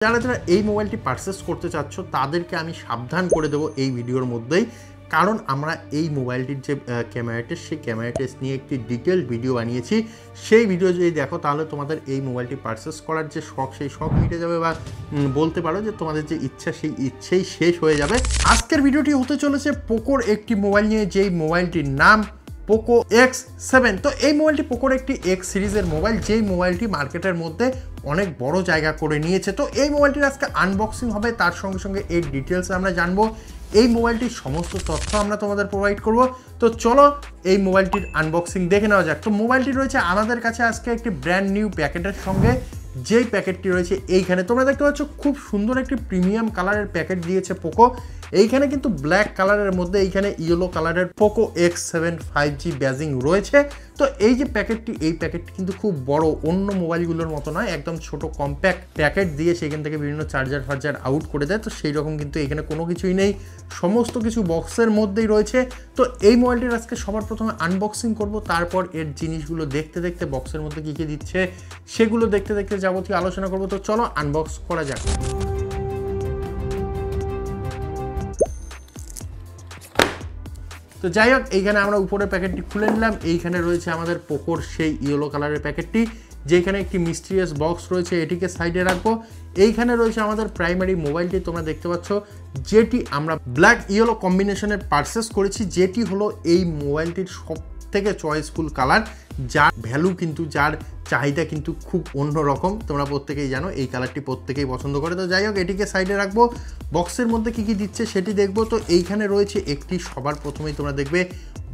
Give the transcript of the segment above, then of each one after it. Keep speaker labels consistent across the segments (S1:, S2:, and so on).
S1: যারা যারা এই মোবাইলটি পারচেস করতে চাচ্ছ তাদেরকে আমি সাবধান করে দেবো এই ভিডিওর মধ্যেই, কারণ আমরা এই মোবাইলটির যে ক্যামেরা টেস্ট সেই ক্যামেরা টেস্ট নিয়ে একটি ডিটেলড ভিডিও বানিয়েছি। সেই ভিডিও যদি দেখো তাহলে তোমাদের এই মোবাইলটি পারচেস করার যে শখ সেই শখ মিটে যাবে, বা বলতে পারো যে তোমাদের যে ইচ্ছা সেই ইচ্ছেই শেষ হয়ে যাবে। আজকের ভিডিওটি হতে চলেছে পোকোর একটি মোবাইল নিয়ে, যেই মোবাইলটির নাম পোকো X7। তো এই মোবাইলটি পোকোর একটি X সিরিজের মোবাইল, যেই মোবাইলটি মার্কেটের মধ্যে অনেক বড় জায়গা করে নিয়েছে। তো এই মোবাইলটির আজকে আনবক্সিং হবে, তার সঙ্গে সঙ্গে এর ডিটেলস আমরা জানবো, এই মোবাইলটির সমস্ত তথ্য আমরা তোমাদের প্রোভাইড করব। তো চলো এই মোবাইলটির আনবক্সিং দেখে নেওয়া যাক। তো মোবাইলটি রয়েছে আমাদের কাছে আজকে একটি ব্র্যান্ড নিউ প্যাকেটের সঙ্গে, যেই প্যাকেটটি রয়েছে এইখানে তোমরা দেখতে পাচ্ছ খুব সুন্দর একটি প্রিমিয়াম কালারের প্যাকেট দিয়েছে পোকো। এইখানে কিন্তু ব্ল্যাক কালারের মধ্যে এইখানে ইয়েলো কালারের পোকো X7 5G ব্যাজিং রয়েছে। তো এই যে প্যাকেটটি, এই প্যাকেটটি কিন্তু খুব বড়, অন্য মোবাইলগুলোর মতো নয়, একদম ছোট কম্প্যাক্ট প্যাকেট দিয়ে সেখান থেকে বিভিন্ন চার্জার ফার্জার আউট করে দেয়। তো সেই রকম কিন্তু এখানে কোনো কিছুই নেই, সমস্ত কিছু বক্সের মধ্যেই রয়েছে। তো এই মোবাইলটির আজকে সবার প্রথমে আনবক্সিং করব, তারপর এর জিনিসগুলো দেখতে দেখতে বক্সের মধ্যে কী কী দিচ্ছে সেগুলো দেখতে দেখতে যাবতীয় আলোচনা করব। তো চলো আনবক্স করা যাক। তো যাই হোক, এইখানে আমরা উপরের প্যাকেটটি খুলে নিলাম। এইখানে রয়েছে আমাদের পোকোর সেই ইয়েলো কালারের প্যাকেটটি, যেখানে একটি মিস্টিরিয়াস বক্স রয়েছে, এটিকে সাইডে রাখবো। এইখানে রয়েছে আমাদের প্রাইমারি মোবাইলটি তোমরা দেখতে পাচ্ছ, যেটি আমরা ব্ল্যাক ইয়েলো কম্বিনেশনে পারচেস করেছি, যেটি হলো এই মোবাইলটির সব থেকে চয়েসফুল কালার, যার ভ্যালু কিন্তু, যার চাহিদা কিন্তু খুব অন্যরকম। তোমরা প্রত্যেকেই জানো এই কালারটি প্রত্যেকেই পছন্দ করে। তো যাই হোক, এটিকে সাইডে রাখবো, বক্সের মধ্যে কী কী দিচ্ছে সেটি দেখবো। তো এইখানে রয়েছে একটি, সবার প্রথমেই তোমরা দেখবে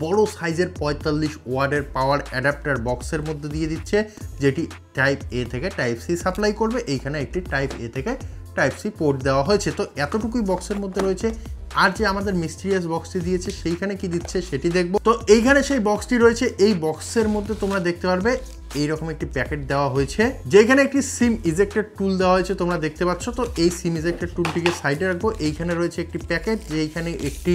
S1: বড় সাইজের 45 ওয়াটের পাওয়ার অ্যাডাপ্টার বক্সের মধ্যে দিয়ে দিচ্ছে, যেটি টাইপ এ থেকে টাইপ সি সাপ্লাই করবে। এইখানে একটি টাইপ এ থেকে টাইপ সি পোর্ট দেওয়া হয়েছে। তো এতটুকুই বক্সের মধ্যে রয়েছে। আর যে আমাদের মিস্টিরিয়াস বক্সটি দিয়েছে সেইখানে কি দিচ্ছে সেটি দেখবো। তো এইখানে সেই বক্সটি রয়েছে, এই বক্সের মধ্যে তোমরা দেখতে পারবে এইরকম একটি প্যাকেট দেওয়া হয়েছে, যেখানে একটি সিম ইজেক্টেড টুল দেওয়া হয়েছে তোমরা দেখতে পাচ্ছ। তো এই সিম ইজেক্টেড টুলটিকে সাইডে রাখবো। এইখানে রয়েছে একটি প্যাকেট, যেখানে একটি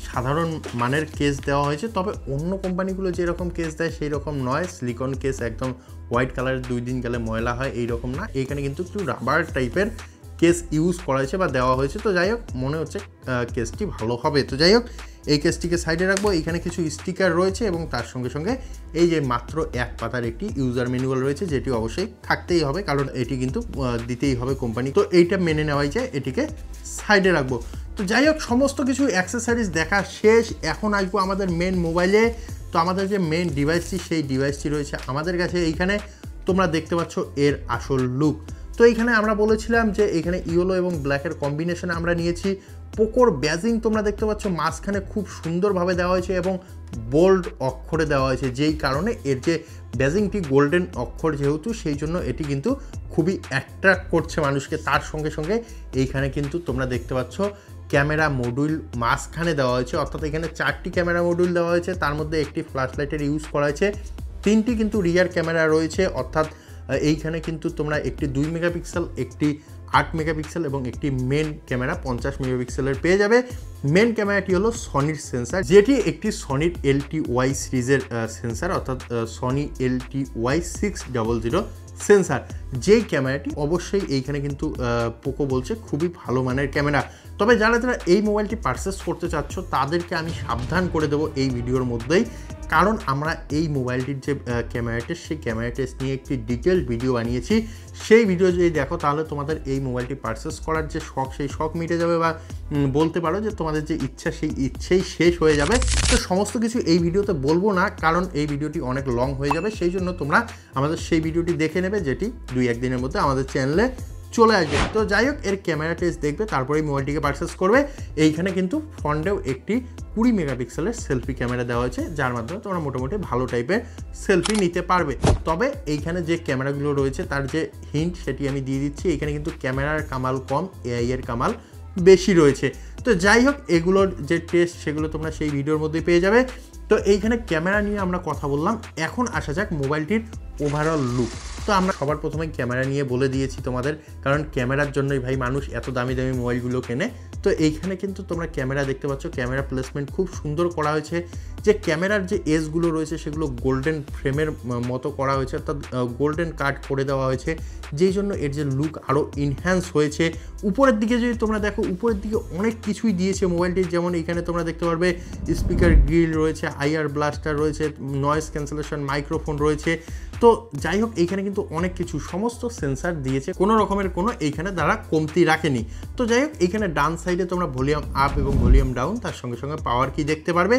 S1: সাধারণ মানের কেস দেওয়া হয়েছে, তবে অন্য কোম্পানিগুলো যেরকম কেস দেয় সেই রকম নয়। সিলিকন কেস, একদম হোয়াইট কালারের, 2 দিন গেলে ময়লা হয় এইরকম না, এইখানে কিন্তু একটু রাবার টাইপের কেস ইউজ করা হয়েছে বা দেওয়া হয়েছে। তো যাই হোক, মনে হচ্ছে কেসটি ভালো হবে। তো যাই হোক, এই কেসটিকে সাইডে রাখবো। এইখানে কিছু স্টিকার রয়েছে এবং তার সঙ্গে সঙ্গে এই যে মাত্র এক পাতার একটি ইউজার ম্যানুয়াল রয়েছে, যেটি অবশ্যই থাকতেই হবে, কারণ এটি কিন্তু দিতেই হবে কোম্পানি। তো এইটা মেনে নেওয়াই যায়, এটিকে সাইডে রাখবো। তো যাই হোক, সমস্ত কিছু অ্যাক্সেসরিজ দেখা শেষ। এখন আসবো আমাদের মেন মোবাইলে। তো আমাদের যে মেন ডিভাইসটি, সেই ডিভাইসটি রয়েছে আমাদের কাছে। এইখানে তোমরা দেখতে পাচ্ছ এর আসল লুক। তো এইখানে আমরা বলেছিলাম যে এখানে ইয়েলো এবং ব্ল্যাকের কম্বিনেশনে আমরা নিয়েছি। পোকোর ব্যাজিং তোমরা দেখতে পাচ্ছ মাঝখানে খুব সুন্দরভাবে দেওয়া হয়েছে এবং বোল্ড অক্ষরে দেওয়া হয়েছে, যেই কারণে এর যে ব্যাজিংটি গোল্ডেন অক্ষর যেহেতু, সেই জন্য এটি কিন্তু খুবই অ্যাট্রাক্ট করছে মানুষকে। তার সঙ্গে সঙ্গে এইখানে কিন্তু তোমরা দেখতে পাচ্ছ ক্যামেরা মডিউল মাঝখানে দেওয়া হয়েছে, অর্থাৎ এখানে 4টি ক্যামেরা মডিউল দেওয়া হয়েছে, তার মধ্যে একটি ফ্ল্যাশ লাইটের ইউজ করা হয়েছে, 3টি কিন্তু রিয়ার ক্যামেরা রয়েছে, অর্থাৎ এইখানে কিন্তু তোমরা একটি 2 মেগাপিক্সেল, একটি 8 মেগাপিক্সেল এবং একটি মেন ক্যামেরা 50 মেগাপিক্সেলের পেয়ে যাবে। মেন ক্যামেরাটি হলো সনির সেন্সার, যেটি একটি সনির LTY সিরিজের সেন্সার, অর্থাৎ সনি LTY 600 সেন্সার, যেই ক্যামেরাটি অবশ্যই এইখানে কিন্তু পোকো বলছে খুবই ভালো মানের ক্যামেরা। তবে যারা যারা এই মোবাইলটি পারচেস করতে চাচ্ছ তাদেরকে আমি সাবধান করে দেবো এই ভিডিওর মধ্যেই, কারণ আমরা এই মোবাইলটির যে ক্যামেরা টেস্ট সেই ক্যামেরা টেস্ট নিয়ে একটি ডিটেলড ভিডিও বানিয়েছি। সেই ভিডিও যদি দেখো তাহলে তোমাদের এই মোবাইলটি পারচেস করার যে শখ সেই শখ মিটে যাবে, বা বলতে পারো যে তোমাদের যে ইচ্ছা সেই ইচ্ছেই শেষ হয়ে যাবে। তো সমস্ত কিছু এই ভিডিওতে বলবো না, কারণ এই ভিডিওটি অনেক লং হয়ে যাবে, সেই জন্য তোমরা আমাদের সেই ভিডিওটি দেখে নেবে, যেটি 2-1 দিনের মধ্যে আমাদের চ্যানেলে চলে আসবে। তো যাই হোক, এর ক্যামেরা টেস্ট দেখবে, তারপরে এই মোবাইলটিকে পারচেস করবে। এইখানে কিন্তু ফ্রন্টেও একটি 20 মেগাপিক্সেলের সেলফি ক্যামেরা দেওয়া হয়েছে, যার মাধ্যমে তোমরা মোটামুটি ভালো টাইপের সেলফি নিতে পারবে। তবে এইখানে যে ক্যামেরাগুলো রয়েছে তার যে হিন্ট সেটি আমি দিয়ে দিচ্ছি। এখানে কিন্তু ক্যামেরার কামাল কম, এআই এর কামাল বেশি রয়েছে। তো যাই হোক, এগুলোর যে টেস্ট সেগুলো তোমরা সেই ভিডিওর মধ্যে পেয়ে যাবে। তো এইখানে ক্যামেরা নিয়ে আমরা কথা বললাম, এখন আসা যাক মোবাইলটির ওভারঅল লুক। তো আমরা সবার প্রথমে ক্যামেরা নিয়ে বলে দিয়েছি তোমাদের, কারণ ক্যামেরার জন্যই ভাই মানুষ এত দামি দামি মোবাইলগুলো কেনে। তো এইখানে কিন্তু তোমরা ক্যামেরা দেখতে পাচ্ছ, ক্যামেরা প্লেসমেন্ট খুব সুন্দর করা হয়েছে। যে ক্যামেরার যে এজগুলো রয়েছে সেগুলো গোল্ডেন ফ্রেমের মতো করা হয়েছে, অর্থাৎ গোল্ডেন কাট করে দেওয়া হয়েছে, যেই জন্য এর যে লুক আরও ইনহ্যান্স হয়েছে। উপরের দিকে যদি তোমরা দেখো, উপরের দিকে অনেক কিছুই দিয়েছে মোবাইলটির, যেমন এখানে তোমরা দেখতে পারবে স্পিকার গ্রিল রয়েছে, আইআর ব্লাস্টার রয়েছে, নয়েজ ক্যান্সেলেশন মাইক্রোফোন রয়েছে। তো যাই হোক, এইখানে কিন্তু অনেক কিছু সমস্ত সেন্সার দিয়েছে, কোনো রকমের কোনো এইখানে দ্বারা কমতি রাখেনি। তো যাই হোক, এইখানে ডান সাইডে তোমরা ভলিউম আপ এবং ভলিউম ডাউন, তার সঙ্গে সঙ্গে পাওয়ার কি দেখতে পারবে।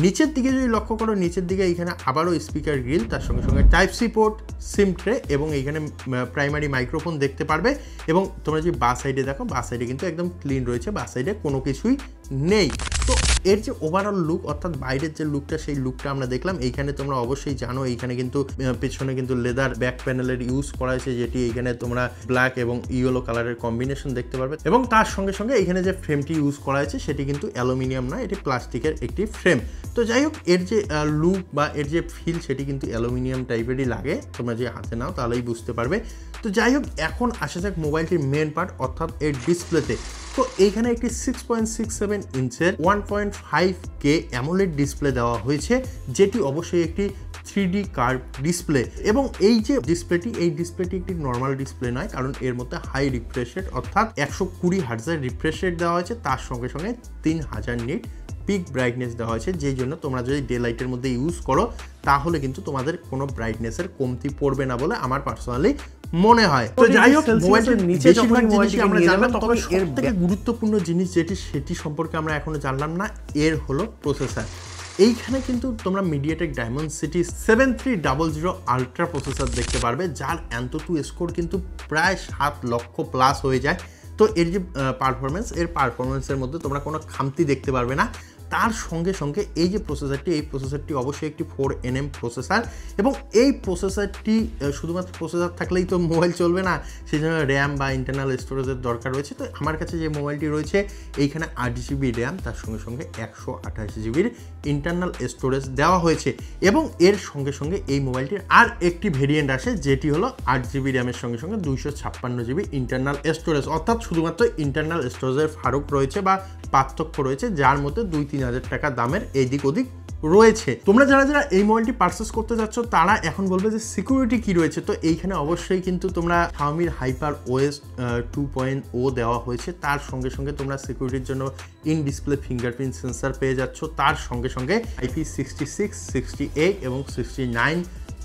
S1: নিচের দিকে যদি লক্ষ্য করো, নিচের দিকে এইখানে আবারও স্পিকার গ্রিল, তার সঙ্গে সঙ্গে type C port, SIM tray এবং এইখানে প্রাইমারি মাইক্রোফোন দেখতে পারবে। এবং তোমরা যদি বাঁ সাইডে দেখো, বাঁ সাইডে কিন্তু একদম ক্লিন রয়েছে, বাঁ সাইডে কোনো কিছুই নেই। তো এর যে ওভারঅল লুক, অর্থাৎ বাইরের যে লুকটা, সেই লুকটা আমরা দেখলাম। এইখানে তোমরা অবশ্যই জানো, এইখানে কিন্তু পেছনে কিন্তু লেদার ব্যাক প্যানেলের ইউজ করা হয়েছে, যেটি এইখানে তোমরা ব্ল্যাক এবং ইয়েলো কালারের কম্বিনেশন দেখতে পারবে। এবং তার সঙ্গে সঙ্গে এইখানে যে ফ্রেমটি ইউজ করা হয়েছে সেটি কিন্তু অ্যালুমিনিয়াম না, এটি প্লাস্টিকের একটি ফ্রেম। তো যাই হোক, এর যে লুক বা এর যে ফিল সেটি কিন্তু অ্যালুমিনিয়াম টাইপেরই লাগে, তোমরা যে হাতে নাও তাহলেই বুঝতে পারবে। তো যাই হোক, এখন আসা যাক মোবাইলটির মেন পার্ট, অর্থাৎ এর ডিসপ্লেতে। তো এইখানে একটি 6.67 ইঞ্চের 1.5K অ্যামোলেড ডিসপ্লে দেওয়া হয়েছে, যেটি অবশ্যই একটি 3D কার্ভ ডিসপ্লে। এবং এই যে ডিসপ্লেটি, এই ডিসপ্লেটি একটি নর্মাল ডিসপ্লে নয়, কারণ এর মধ্যে হাই রিফ্রেশ রেট অর্থাৎ 120 হার্টজের রিফ্রেশ রেট দেওয়া হয়েছে, তার সঙ্গে সঙ্গে 3000 নিট পিক ব্রাইটনেস দেওয়া হয়েছে, যেই জন্য তোমরা যদি ডে লাইটের মধ্যে ইউজ করো তাহলে কিন্তু তোমাদের কোনো ব্রাইটনেসের কমতি পড়বে না বলে আমার পার্সোনালি মনে হয়। তো যাই হোক, মোবাইলটির নিচে যখন জিনিস আমরা জানলাম, তখন এর থেকে গুরুত্বপূর্ণ জিনিস সেটি সম্পর্কে আমরা এখনো জানলাম না, এর হলো প্রসেসর। এইখানে কিন্তু তোমরা মিডিয়াটেক ডায়মন্ডসিটি 7300 আলট্রা প্রসেসর দেখতে পারবে, যার অ্যান্তুটু স্কোর কিন্তু প্রায় 7 লক্ষ প্লাস হয়ে যায়। তো এর যে পারফরমেন্সের মধ্যে তোমরা কোনো খামতি দেখতে পারবে না। তার সঙ্গে সঙ্গে এই যে প্রসেসরটি অবশ্যই একটি 4nm প্রসেসর, এবং এই প্রসেসরটি শুধুমাত্র প্রসেসর থাকলেই তো মোবাইল চলবে না, সেই জন্য র্যাম বা ইন্টারনাল স্টোরেজের দরকার রয়েছে। তো আমার কাছে যে মোবাইলটি রয়েছে, এইখানে 8GB র্যাম, তার সঙ্গে সঙ্গে 128GB ইন্টারনাল স্টোরেজ দেওয়া হয়েছে। এবং এর সঙ্গে সঙ্গে এই মোবাইলটির আর একটি ভেরিয়েন্ট আসে, যেটি হলো 8GB র্যামের সঙ্গে সঙ্গে 256GB ইন্টারনাল স্টোরেজ, অর্থাৎ শুধুমাত্র ইন্টারনাল স্টোরেজের ফারাক রয়েছে বা পার্থক্য রয়েছে, যার মধ্যে 2-3 হাজার টাকা দামের এইদিক ওদিক রয়েছে। তোমরা যারা যারা এই মোবাইলটি পারচেস করতে যাচ্ছ, তারা এখন বলবে যে সিকিউরিটি কি রয়েছে। তো এইখানে অবশ্যই কিন্তু তোমরা Xiaomi HyperOS 2.0 দেওয়া হয়েছে, তার সঙ্গে সঙ্গে তোমরা সিকিউরিটির জন্য ইন ডিসপ্লে ফিঙ্গারপ্রিন্ট সেন্সার পেয়ে যাচ্ছ, তার সঙ্গে সঙ্গে IP66, 68 এবং 69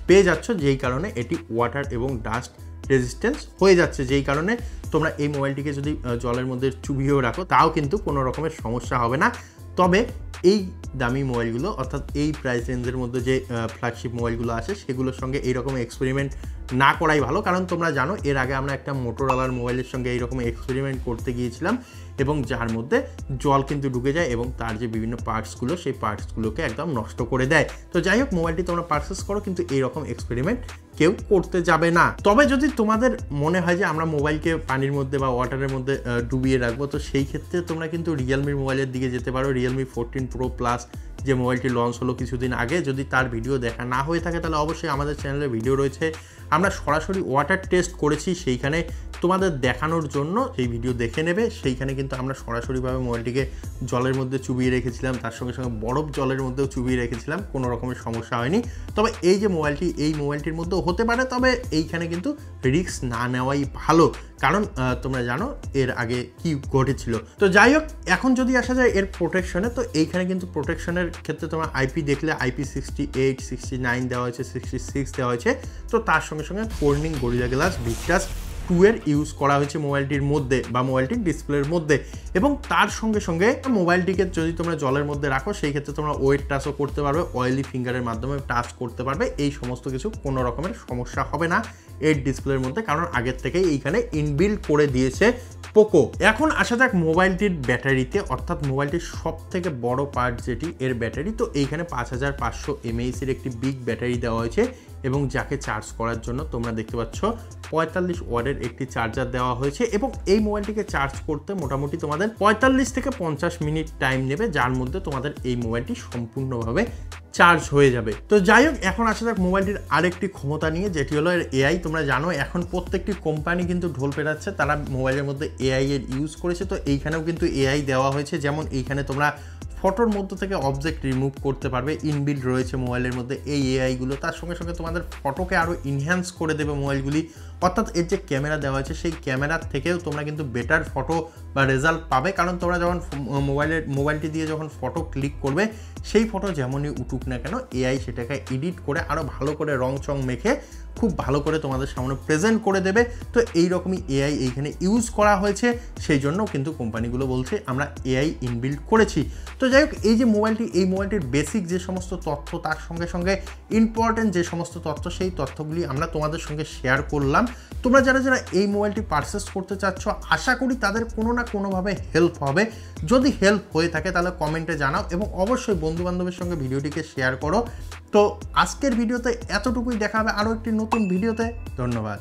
S1: পেয়ে যাচ্ছ, যেই কারণে এটি ওয়াটার এবং ডাস্ট রেজিস্ট্যান্স হয়ে যাচ্ছে, যেই কারণে তোমরা এই মোবাইলটিকে যদি জলের মধ্যে চুবিয়েও রাখো তাও কিন্তু কোনো রকমের সমস্যা হবে না। তবে এই দামি মোবাইলগুলো, অর্থাৎ এই প্রাইস রেঞ্জের মধ্যে যে ফ্ল্যাগশিপ মোবাইলগুলো আসে, সেগুলোর সঙ্গে এইরকম এক্সপেরিমেন্ট না করাই ভালো। কারণ তোমরা জানো, এর আগে আমরা একটা মোটোরোলার মোবাইলের সঙ্গে এইরকম এক্সপেরিমেন্ট করতে গিয়েছিলাম, এবং যার মধ্যে জল কিন্তু ঢুকে যায় এবং তার যে বিভিন্ন পার্টসগুলো, সেই পার্টসগুলোকে একদম নষ্ট করে দেয়। তো যাই হোক, মোবাইলটি তোমরা পারচেস করো, কিন্তু এইরকম এক্সপেরিমেন্ট কেউ করতে যাবে না। তবে যদি তোমাদের মনে হয় যে আমরা মোবাইলকে পানির মধ্যে বা ওয়াটারের মধ্যে ডুবিয়ে রাখবো, তো সেই ক্ষেত্রে তোমরা কিন্তু রিয়েলমির মোবাইলের দিকে যেতে পারো। রিয়েলমি 14 Pro Plus যে মোবাইলটি লঞ্চ হলো কিছুদিন আগে, যদি তার ভিডিও দেখা না হয়ে থাকে তাহলে অবশ্যই আমাদের চ্যানেলে ভিডিও রয়েছে। আমরা সরাসরি ওয়াটার টেস্ট করেছি, সেইখানে তোমাদের দেখানোর জন্য সেই ভিডিও দেখে নেবে। সেইখানে কিন্তু আমরা সরাসরিভাবে মোবাইলটিকে জলের মধ্যে চুবিয়ে রেখেছিলাম, তার সঙ্গে সঙ্গে বরফ জলের মধ্যেও চুবিয়ে রেখেছিলাম, কোনো রকমের সমস্যা হয়নি। তবে এই যে মোবাইলটি, এই মোবাইলটির মধ্যেও হতে পারে, তবে এইখানে কিন্তু রিস্ক না নেওয়াই ভালো, কারণ তোমরা জানো এর আগে কি ঘটেছিল। তো যাই হোক, এখন যদি আসা যায় এর প্রোটেকশনে, তো এইখানে কিন্তু প্রোটেকশনের ক্ষেত্রে তোমরা আইপি দেখলে IP68, 69 দেওয়া হয়েছে, 66 দেওয়া হয়েছে। তো তার সঙ্গে সঙ্গে কর্নিং গরিলা গ্লাস ভিক্টাস 2 এর ইউজ করা হয়েছে মোবাইলটির মধ্যে বা মোবাইলটির ডিসপ্লের মধ্যে। এবং তার সঙ্গে সঙ্গে মোবাইলটিকে যদি তোমরা জলের মধ্যে রাখো, সেই ক্ষেত্রে তোমরা ওয়েট টাচও করতে পারবে, অয়েলি ফিঙ্গারের মাধ্যমে টাচ করতে পারবে। এই সমস্ত কিছু কোনো রকমের সমস্যা হবে না এর ডিসপ্লের মধ্যে, কারণ আগের থেকেই এইখানে ইনবিল্ড করে দিয়েছে পোকো। এখন আসা যাক মোবাইলটির ব্যাটারিতে, অর্থাৎ মোবাইলটির সব থেকে বড় পার্ট যেটি এর ব্যাটারি। তো এইখানে 5500 mAh এর একটি বিগ ব্যাটারি দেওয়া হয়েছে এবং যাকে চার্জ করার জন্য তোমরা দেখতে পাচ্ছ 45 ওয়াটের একটি চার্জার দেওয়া হয়েছে এবং এই মোবাইলটিকে চার্জ করতে মোটামুটি তোমাদের 45 থেকে 50 মিনিট টাইম নেবে, যার মধ্যে তোমাদের এই মোবাইলটি সম্পূর্ণভাবে চার্জ হয়ে যাবে। তো যাই হোক, এখন আসা যাক মোবাইলটির আরেকটি ক্ষমতা নিয়ে, যেটি হলো এর এআই। তোমরা জানো এখন প্রত্যেকটি কোম্পানি কিন্তু ঢোল পেটাচ্ছে, তারা মোবাইলের মধ্যে এআই এর ইউজ করেছে। তো এইখানেও কিন্তু এআই দেওয়া হয়েছে, যেমন এইখানে তোমরা ফটোর মধ্যে থেকে অবজেক্ট রিমুভ করতে পারবে, ইনবিল্ড রয়েছে মোবাইলের মধ্যে এই এআইগুলো। তার সঙ্গে সঙ্গে তোমাদের ফটোকে আরও ইনহ্যান্স করে দেবে মোবাইলগুলি, অর্থাৎ এর যে ক্যামেরা দেওয়া হয়েছে সেই ক্যামেরার থেকেও তোমরা কিন্তু বেটার ফটো বা রেজাল্ট পাবে, কারণ তোমরা যখন মোবাইলটি দিয়ে যখন ফটো ক্লিক করবে সেই ফটো যেমনই উঠুক না কেন এআই সেটাকে এডিট করে আরও ভালো করে রং চং মেখে খুব ভালো করে তোমাদের সামনে প্রেজেন্ট করে দেবে। তো এইরকমই এআই এইখানে ইউজ করা হয়েছে, সেই জন্য কিন্তু কোম্পানিগুলো বলছে আমরা এআই ইনবিল্ড করেছি। তো যাই হোক, এই যে মোবাইলটি, এই মোবাইলটির বেসিক যে সমস্ত তথ্য, তার সঙ্গে সঙ্গে ইম্পর্টেন্ট যে সমস্ত তথ্য, সেই তথ্যগুলি আমরা তোমাদের সঙ্গে শেয়ার করলাম। তোমরা যারা যারা এই মোবাইলটি পারচেস করতে চাচ্ছ, আশা করি তাদের কোনো না কোনোভাবে হেল্প হবে। যদি হেল্প হয়ে থাকে তাহলে কমেন্টে জানাও এবং অবশ্যই বন্ধুবান্ধবের সঙ্গে ভিডিওটিকে শেয়ার করো। তো আজকের ভিডিওতে এতটুকুই, দেখা হবে আরও একটি নতুন ভিডিওতে। ধন্যবাদ।